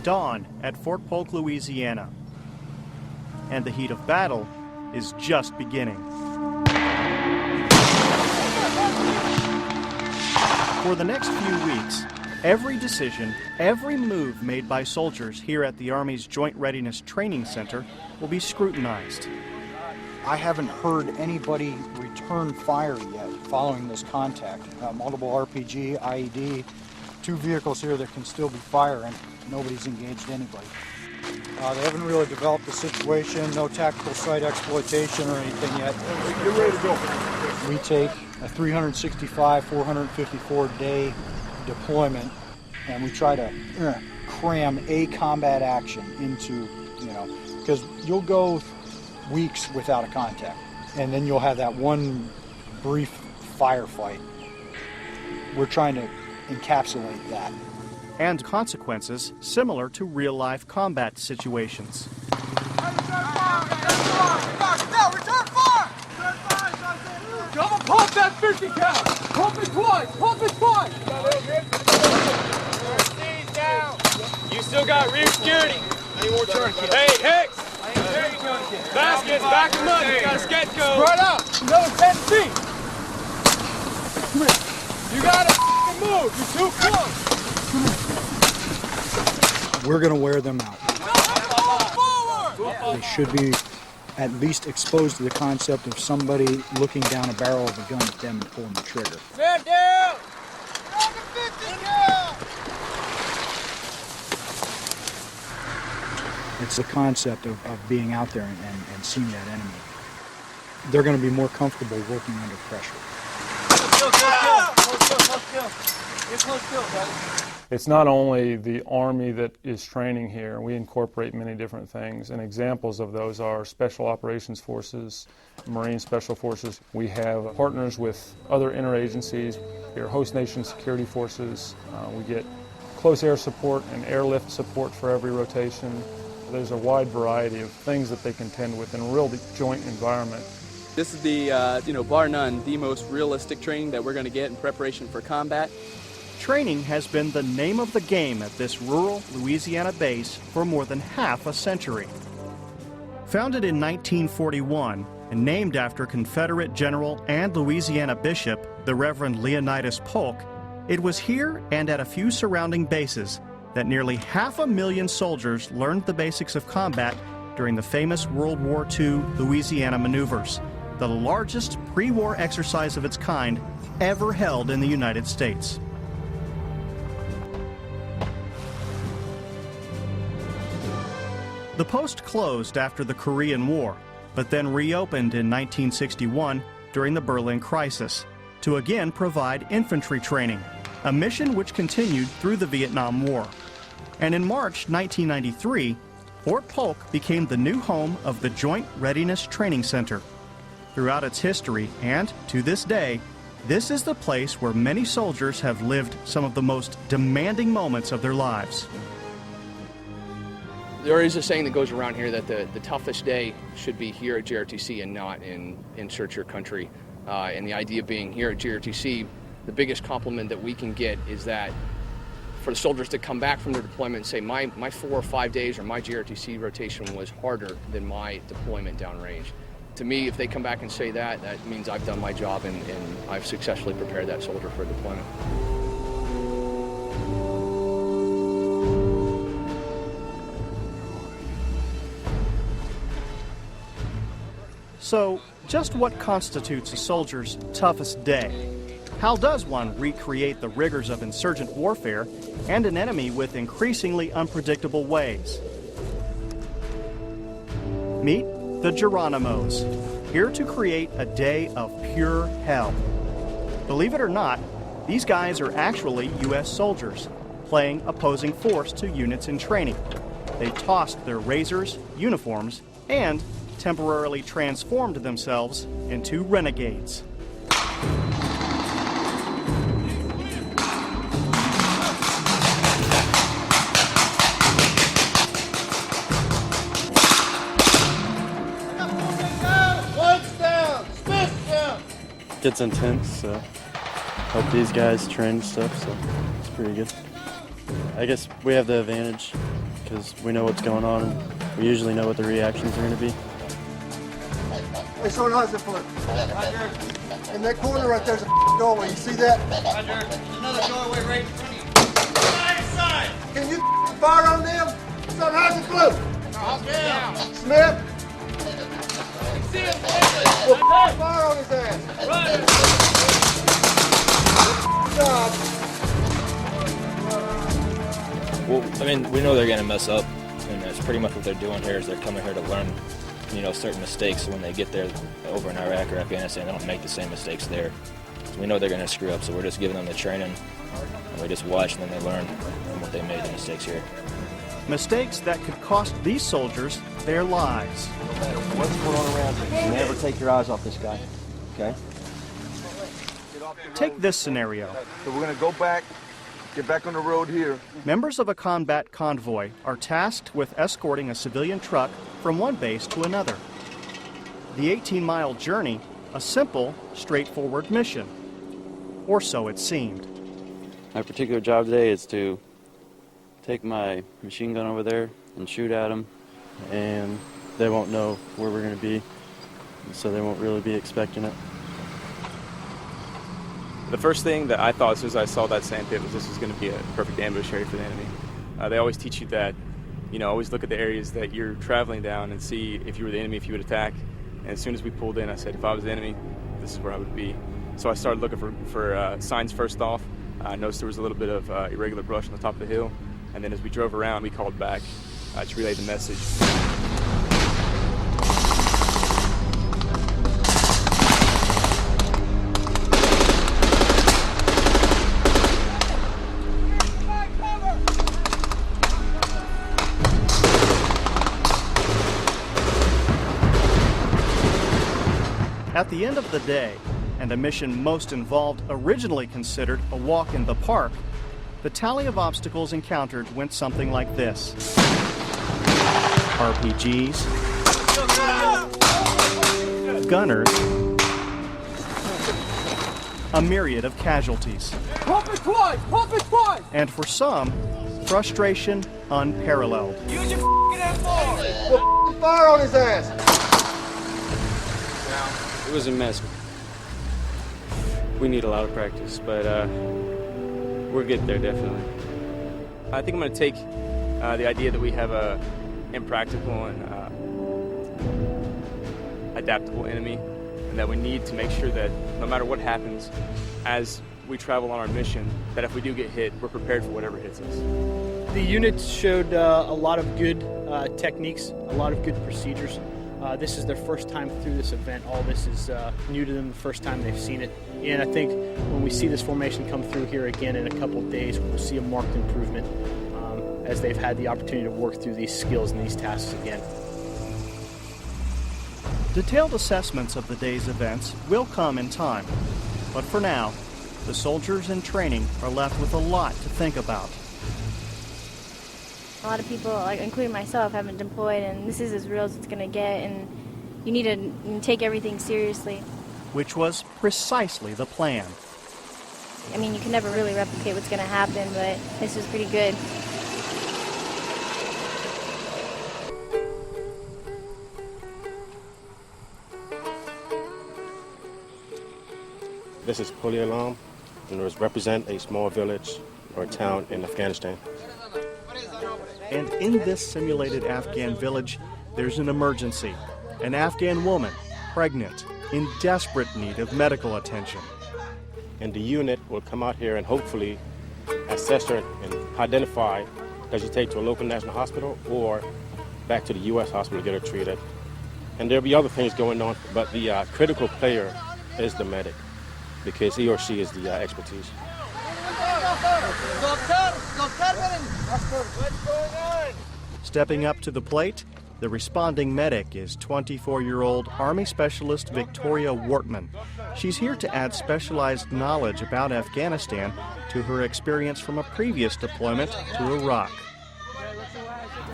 dawn at Fort Polk, Louisiana. And the heat of battle is just beginning. For the next few weeks, every decision, every move made by soldiers here at the Army's Joint Readiness Training Center will be scrutinized. I haven't heard anybody return fire yet following this contact. Multiple RPG, IED, 2 vehicles here that can still be firing. Nobody's engaged anybody. They haven't really developed the situation, no tactical site exploitation or anything yet. Get ready to go. We take a 365, 454-day deployment, and we try to cram a combat action into, because you'll go weeks without a contact, and then you'll have that one brief firefight. We're trying to encapsulate that. And consequences similar to real-life combat situations. Double pump that 50 cal! Pump it twice! Pump it twice! You still got rear security. Any more tourniquets? Hey, Hicks! Baskets, back them up. You got a sketch code. Right up! Another 10 feet! You gotta move! You're too close! We're going to wear them out. They should be at least exposed to the concept of somebody looking down a barrel of a gun at them and pulling the trigger. Man down! It's the concept of being out there and seeing that enemy. They're going to be more comfortable working under pressure. It's not only the Army that is training here. We incorporate many different things, and examples of those are Special Operations Forces, Marine Special Forces. We have partners with other interagencies, your host nation security forces. We get close air support and airlift support for every rotation. There's a wide variety of things that they contend with in a real joint environment. This is the, bar none, the most realistic training that we're going to get in preparation for combat. Training has been the name of the game at this rural Louisiana base for more than half a century. Founded in 1941 and named after Confederate General and Louisiana Bishop, the Reverend Leonidas Polk, it was here and at a few surrounding bases that nearly 500,000 soldiers learned the basics of combat during the famous World War II Louisiana maneuvers, the largest pre-war exercise of its kind ever held in the United States. The post closed after the Korean War, but then reopened in 1961 during the Berlin crisis to again provide infantry training, a mission which continued through the Vietnam War. And in March 1993, Fort Polk became the new home of the Joint Readiness Training Center. Throughout its history, and to this day, this is the place where many soldiers have lived some of the most demanding moments of their lives. There is a saying that goes around here that the toughest day should be here at JRTC and not in search your country. And the idea being here at JRTC, the biggest compliment that we can get is that for the soldiers to come back from their deployment and say, my 4 or 5 days or my JRTC rotation was harder than my deployment downrange. To me, if they come back and say that, that means I've done my job and I've successfully prepared that soldier for deployment. So, just what constitutes a soldier's toughest day? How does one recreate the rigors of insurgent warfare and an enemy with increasingly unpredictable ways? Meet the Geronimos, here to create a day of pure hell. Believe it or not, these guys are actually U.S. soldiers, playing opposing force to units in training. They tossed their razors, uniforms, and temporarily transformed themselves into renegades. Gets intense, so help these guys train stuff, so it's pretty good. I guess we have the advantage because we know what's going on and we usually know what the reactions are going to be. Hey, son, how's it for? Roger. In that corner right there's a doorway. You see that? Roger. There's another doorway right in front of you. Side! Can you fire on them? Son, how's it blue? Down. Smith? See him. Well, fire on his ass. Run. Job. Well, I mean, we know they're going to mess up, and that's pretty much what they're doing here is they're coming here to learn, certain mistakes. So when they get there over in Iraq or Afghanistan, they don't make the same mistakes there. So we know they're going to screw up, so we're just giving them the training, and we just watch, and then they learn from what they made the mistakes here. Mistakes that could cost these soldiers their lives. No matter what's going on around you, never take your eyes off this guy, okay? Take this scenario. So we're going to go back, get back on the road here. Members of a combat convoy are tasked with escorting a civilian truck from one base to another. The 18-mile journey, a simple, straightforward mission. Or so it seemed. My particular job today is to take my machine gun over there and shoot at them, and they won't know where we're going to be, so they won't really be expecting it. The first thing that I thought as soon as I saw that sand pit was this was going to be a perfect ambush area for the enemy. They always teach you that, always look at the areas that you're traveling down and see if you were the enemy, if you would attack. And as soon as we pulled in, I said, if I was the enemy, this is where I would be. So I started looking for signs first off. I noticed there was a little bit of irregular brush on the top of the hill. And then as we drove around, we called back to relay the message. At the end of the day, and a mission most involved originally considered a walk in the park, the tally of obstacles encountered went something like this. RPGs, gunners, a myriad of casualties. Pump it twice! Pump it twice! And for some, frustration unparalleled. Use your M4! Well, fire on his ass! It was a mess. We need a lot of practice, but we're getting there definitely. I think I'm going to take the idea that we have a impractical and adaptable enemy, and that we need to make sure that no matter what happens, as we travel on our mission, that if we do get hit, we're prepared for whatever hits us. The unit showed a lot of good techniques, a lot of good procedures. This is their first time through this event. All this is new to them, the first time they've seen it. And I think when we see this formation come through here again in a couple of days, we'll see a marked improvement as they've had the opportunity to work through these skills and these tasks again. Detailed assessments of the day's events will come in time. But for now, the soldiers in training are left with a lot to think about. A lot of people, including myself, haven't deployed, and this is as real as it's going to get, and you need to take everything seriously. Which was precisely the plan. I mean, you can never really replicate what's going to happen, but this was pretty good. This is Puli Alam, and it represents a small village or town in Afghanistan. And in this simulated Afghan village, there's an emergency. An Afghan woman, pregnant, in desperate need of medical attention. And the unit will come out here and hopefully assess her and identify, does she take to a local national hospital or back to the U.S. hospital to get her treated. And there'll be other things going on, but the critical player is the medic, because he or she is the expertise. Stepping up to the plate, the responding medic is 24-year-old Army Specialist Victoria Wortman. She's here to add specialized knowledge about Afghanistan to her experience from a previous deployment to Iraq.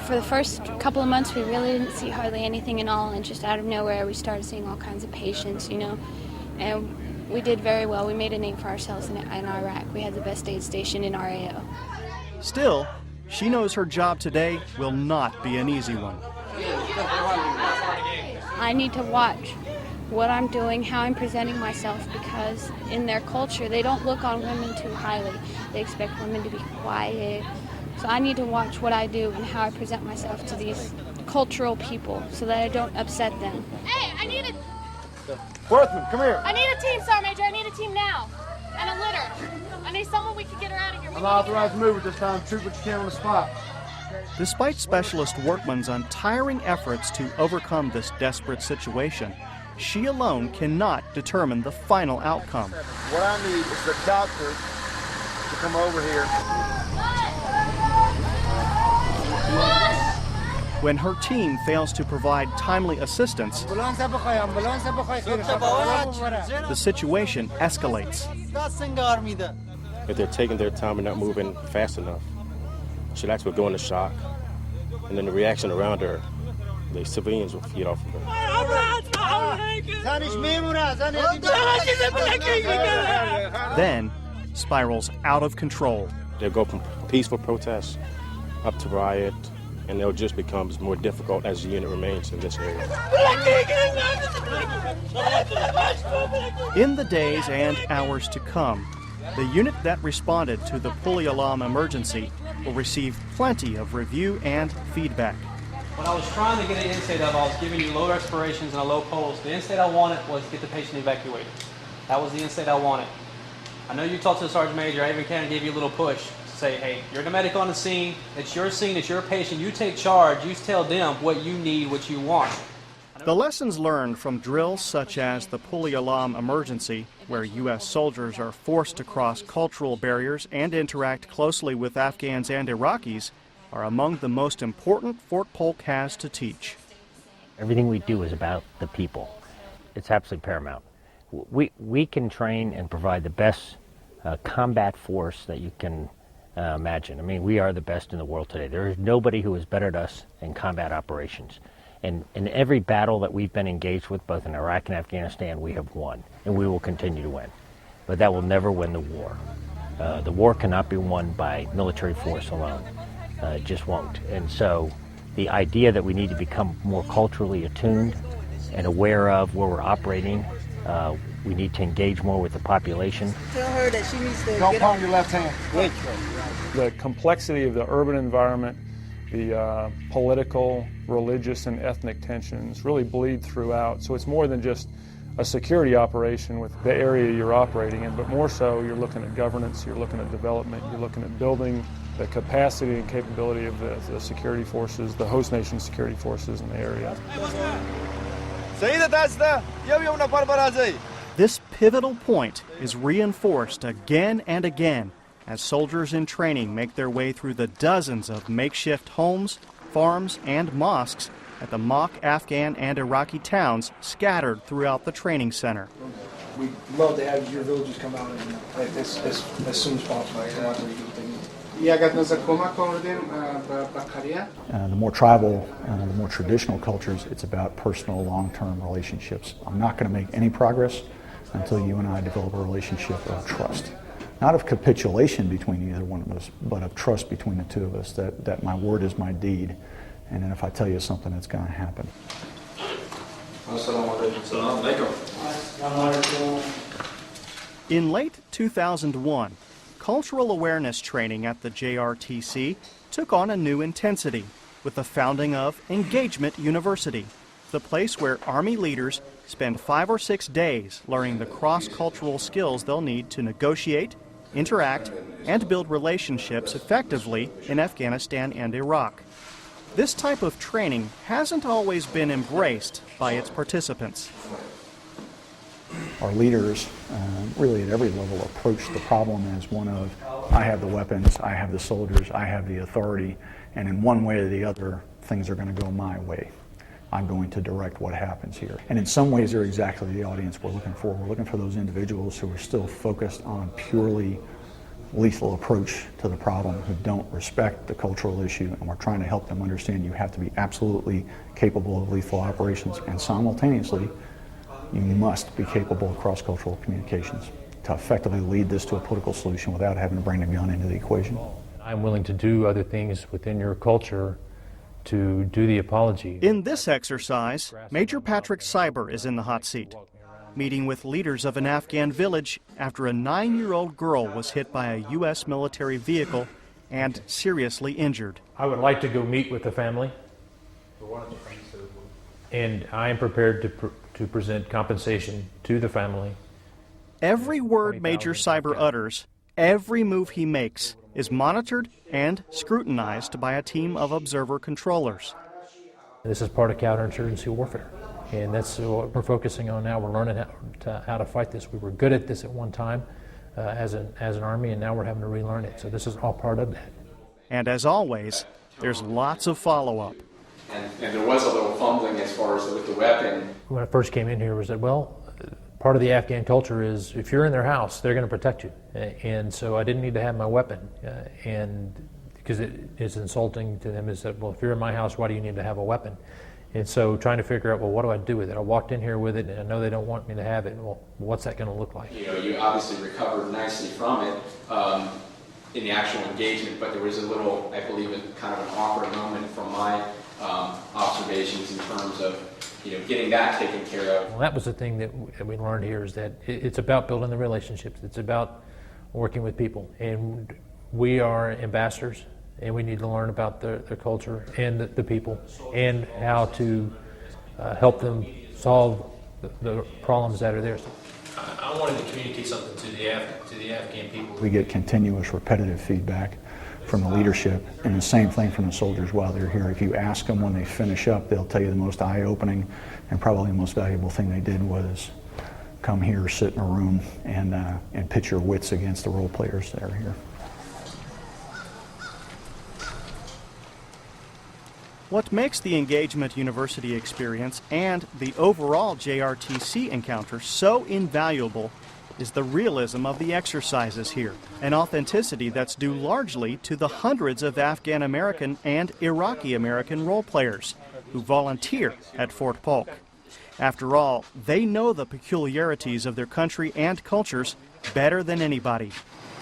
For the first couple of months, we really didn't see hardly anything at all, and just out of nowhere, we started seeing all kinds of patients, and we did very well. We made a name for ourselves in Iraq. We had the best aid station in RAO. Still, she knows her job today will not be an easy one. I need to watch what I'm doing, how I'm presenting myself, because in their culture, they don't look on women too highly. They expect women to be quiet. So I need to watch what I do and how I present myself to these cultural people so that I don't upset them. Hey, I need a... Worthman, come here. I need a team, Sergeant Major. I need a team now. And a litter. I need someone we can get her out of here. I'm authorized to move at this time. Shoot what you can on the spot. Despite Specialist Workman's untiring efforts to overcome this desperate situation, she alone cannot determine the final outcome. What I need is the doctor to come over here. When her team fails to provide timely assistance, the situation escalates. If they're taking their time and not moving fast enough, she'll actually go into shock. And then the reaction around her, the civilians will feed off of her. Then spirals out of control. They'll go from peaceful protest up to riot, and they'll just become more difficult as the unit remains in this area. In the days and hours to come, the unit that responded to the pulley alarm emergency will receive plenty of review and feedback. When I was trying to get an end state of, I was giving you low respirations and a low pulse. The end state I wanted was to get the patient evacuated. That was the end state I wanted. I know you talked to the Sergeant Major. I even kind of gave you a little push to say, hey, you're the medic on the scene. It's your scene. It's your patient. You take charge. You tell them what you need, what you want. The lessons learned from drills such as the pulley alarm emergency, where U.S. soldiers are forced to cross cultural barriers and interact closely with Afghans and Iraqis, are among the most important Fort Polk has to teach. Everything we do is about the people. It's absolutely paramount. We can train and provide the best combat force that you can imagine. I mean, we are the best in the world today. There is nobody who is better than us in combat operations. And in every battle that we've been engaged with, both in Iraq and Afghanistan, we have won, and we will continue to win. But that will never win the war. The war cannot be won by military force alone. It just won't. And so the idea that we need to become more culturally attuned and aware of where we're operating, we need to engage more with the population. Tell her that she needs to don't palm your left hand. The complexity of the urban environment, the political, religious, and ethnic tensions really bleed throughout. So it's more than just a security operation with the area you're operating in, but more so you're looking at governance, you're looking at development, you're looking at building the capacity and capability of the security forces, the host nation security forces in the area. This pivotal point is reinforced again and again as soldiers in training make their way through the dozens of makeshift homes, farms, and mosques at the mock Afghan and Iraqi towns scattered throughout the training center. We'd love to have your villagers come out and as soon as possible. The more tribal, the more traditional cultures, it's about personal, long-term relationships. I'm not going to make any progress until you and I develop a relationship of trust. Not of capitulation between either one of us, but of trust between the two of us, that my word is my deed, and then if I tell you something, it's going to happen. In late 2001, cultural awareness training at the JRTC took on a new intensity with the founding of Engagement University, the place where Army leaders spend 5 or 6 days learning the cross-cultural skills they'll need to negotiate, interact, and build relationships effectively in Afghanistan and Iraq. This type of training hasn't always been embraced by its participants. Our leaders, really at every level, approach the problem as one of, I have the weapons, I have the soldiers, I have the authority, and in one way or the other, things are going to go my way. I'm going to direct what happens here. And in some ways, they're exactly the audience we're looking for. We're looking for those individuals who are still focused on purely lethal approach to the problem, who don't respect the cultural issue, and we're trying to help them understand you have to be absolutely capable of lethal operations, and simultaneously, you must be capable of cross-cultural communications to effectively lead this to a political solution without having to bring a gun into the equation. I'm willing to do other things within your culture to do the apology. In this exercise, Major Patrick Cyber is in the hot seat, meeting with leaders of an Afghan village after a 9-year-old girl was hit by a U.S. military vehicle and seriously injured. I would like to go meet with the family, and I am prepared to present compensation to the family. Every word Major Cyber utters, every move he makes, is monitored and scrutinized by a team of observer controllers. This is part of counterinsurgency warfare, and that's what we're focusing on now. We're learning how to fight this. We were good at this at one time as an army, and now we're having to relearn it. So this is all part of that. And as always, there's lots of follow-up. And there was a little fumbling as far as with the weapon. When I first came in here, we said, well, part of the Afghan culture is if you're in their house, they're going to protect you. And so I didn't need to have my weapon. And because it is insulting to them, is that, well, if you're in my house, why do you need to have a weapon? And so trying to figure out, well, what do I do with it? I walked in here with it, and I know they don't want me to have it. Well, what's that going to look like? You know, you obviously recovered nicely from it in the actual engagement, but there was a little, I believe, kind of an awkward moment from my observations in terms of, you know, getting that taken care of. Well, that was the thing that we learned here, is that it's about building the relationships. It's about working with people, and we are ambassadors, and we need to learn about their culture and the people, and how to help them solve the problems that are there. I wanted to communicate something to the Afghan people. We get continuous repetitive feedback from the leadership, and the same thing from the soldiers while they're here. If you ask them when they finish up, they'll tell you the most eye-opening and probably the most valuable thing they did was come here, sit in a room, and pitch your wits against the role players that are here. What makes the Engagement University experience and the overall JRTC encounter so invaluable is the realism of the exercises here, an authenticity that's due largely to the hundreds of Afghan American and Iraqi American role players who volunteer at Fort Polk. After all, they know the peculiarities of their country and cultures better than anybody.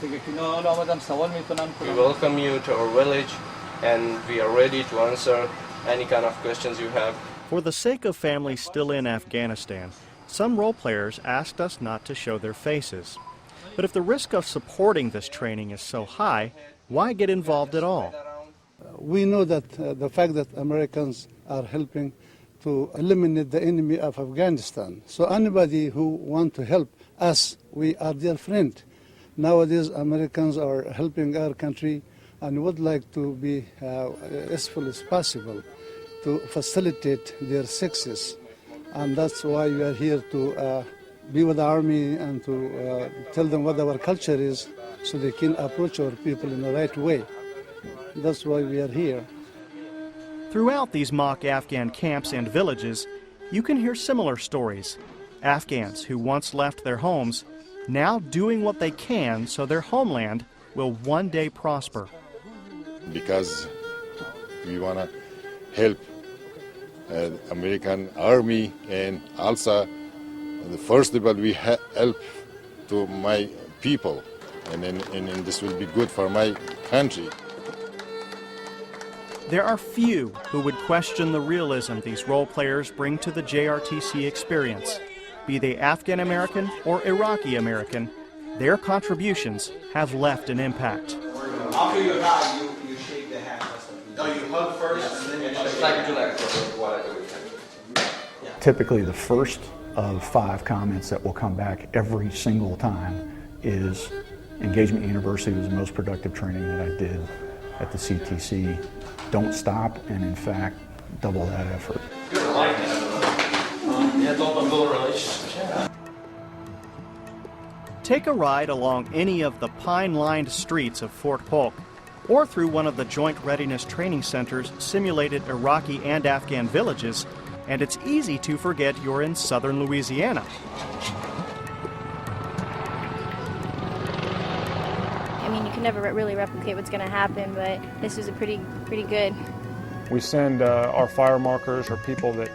We welcome you to our village, and we are ready to answer any kind of questions you have. For the sake of families still in Afghanistan, some role players asked us not to show their faces. But if the risk of supporting this training is so high, why get involved at all? We know that the fact that Americans are helping to eliminate the enemy of Afghanistan. So anybody who wants to help us, we are their friend. Nowadays, Americans are helping our country and would like to be as full as possible to facilitate their success. And that's why we are here to be with the Army and to tell them what our culture is so they can approach our people in the right way. That's why we are here. Throughout these mock Afghan camps and villages, you can hear similar stories. Afghans who once left their homes, now doing what they can so their homeland will one day prosper. Because we want to help American Army, and also the first of all we help to my people, and this will be good for my country. There are few who would question the realism these role players bring to the JRTC experience. Be they Afghan American or Iraqi American, their contributions have left an impact. After you hug, you shake the hand. No, you hug first, and then you like to what I do with him. Typically the first of 5 comments that will come back every single time is Engagement University was the most productive training that I did at the CTC. Don't stop, and in fact, double that effort. Good, I like that. Yeah, don't build relationships. Take a ride along any of the pine-lined streets of Fort Polk, or through one of the Joint Readiness Training Center's simulated Iraqi and Afghan villages, and it's easy to forget you're in southern Louisiana. I mean, you can never really replicate what's going to happen, but this was a pretty good. We send our fire markers, or people that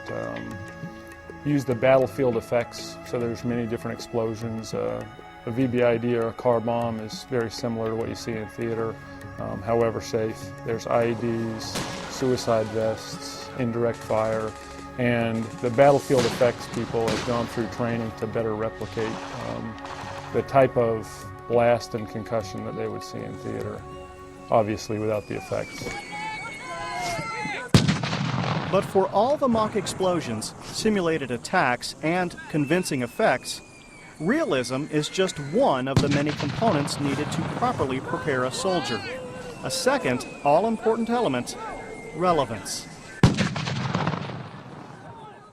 use the battlefield effects, so there's many different explosions. A VBID or a car bomb is very similar to what you see in theater. however safe. There's IEDs, suicide vests, indirect fire, and the battlefield effects people have gone through training to better replicate the type of blast and concussion that they would see in theater, obviously without the effects. But for all the mock explosions, simulated attacks, and convincing effects, realism is just one of the many components needed to properly prepare a soldier. A second, all-important element, relevance.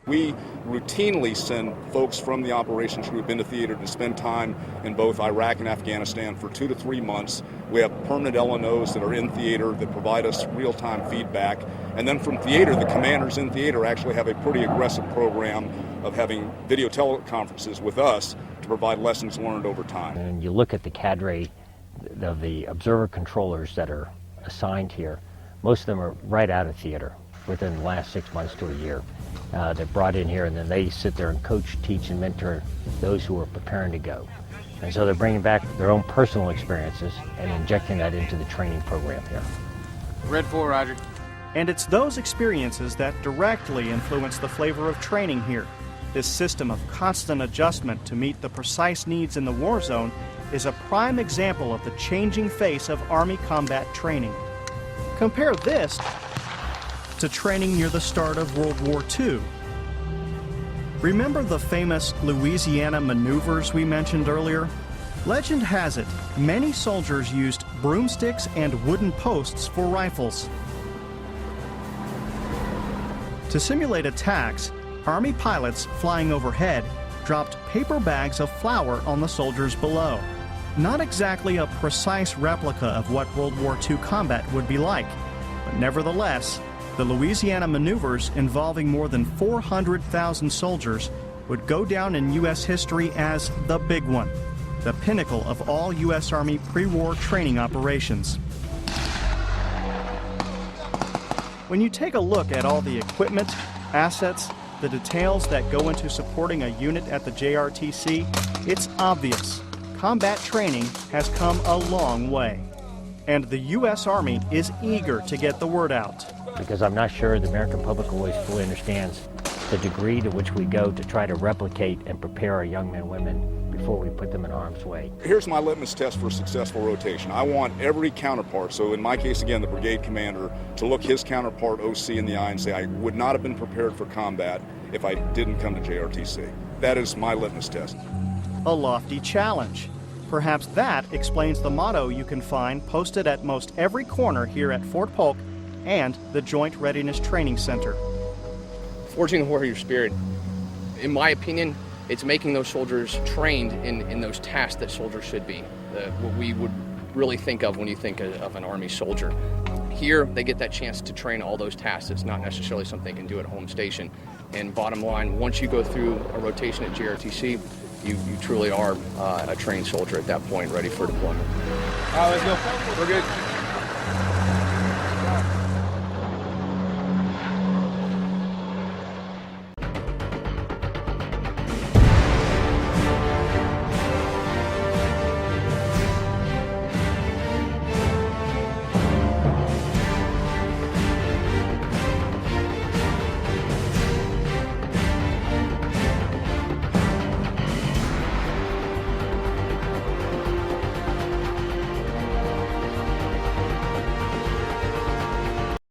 We routinely send folks from the operations group into theater to spend time in both Iraq and Afghanistan for 2 to 3 months. We have permanent LNOs that are in theater that provide us real-time feedback. And then from theater, the commanders in theater actually have a pretty aggressive program of having video teleconferences with us to provide lessons learned over time. And you look at the cadre of the observer controllers that are assigned here, most of them are right out of theater within the last 6 months to a year. They're brought in here and then they sit there and coach, teach, and mentor those who are preparing to go. And so they're bringing back their own personal experiences and injecting that into the training program here. Red 4, Roger. And it's those experiences that directly influence the flavor of training here. This system of constant adjustment to meet the precise needs in the war zone is a prime example of the changing face of Army combat training. Compare this to training near the start of World War II. Remember the famous Louisiana maneuvers we mentioned earlier? Legend has it, many soldiers used broomsticks and wooden posts for rifles. To simulate attacks, Army pilots flying overhead dropped paper bags of flour on the soldiers below. Not exactly a precise replica of what World War II combat would be like, but nevertheless, the Louisiana maneuvers involving more than 400,000 soldiers would go down in U.S. history as the big one, the pinnacle of all U.S. Army pre-war training operations. When you take a look at all the equipment, assets, the details that go into supporting a unit at the JRTC, it's obvious. Combat training has come a long way. And the U.S. Army is eager to get the word out. Because I'm not sure the American public always fully understands the degree to which we go to try to replicate and prepare our young men and women before we put them in harm's way. Here's my litmus test for successful rotation. I want every counterpart, so in my case again the brigade commander, to look his counterpart OC in the eye and say, I would not have been prepared for combat if I didn't come to JRTC. That is my litmus test. A lofty challenge. Perhaps that explains the motto you can find posted at most every corner here at Fort Polk and the Joint Readiness Training Center. Forging the warrior spirit, in my opinion, it's making those soldiers trained in those tasks that soldiers should be, what we would really think of when you think of an Army soldier. Here, they get that chance to train all those tasks. It's not necessarily something they can do at home station. And bottom line, once you go through a rotation at JRTC, you truly are a trained soldier at that point, ready for deployment. All right, let's go. We're good.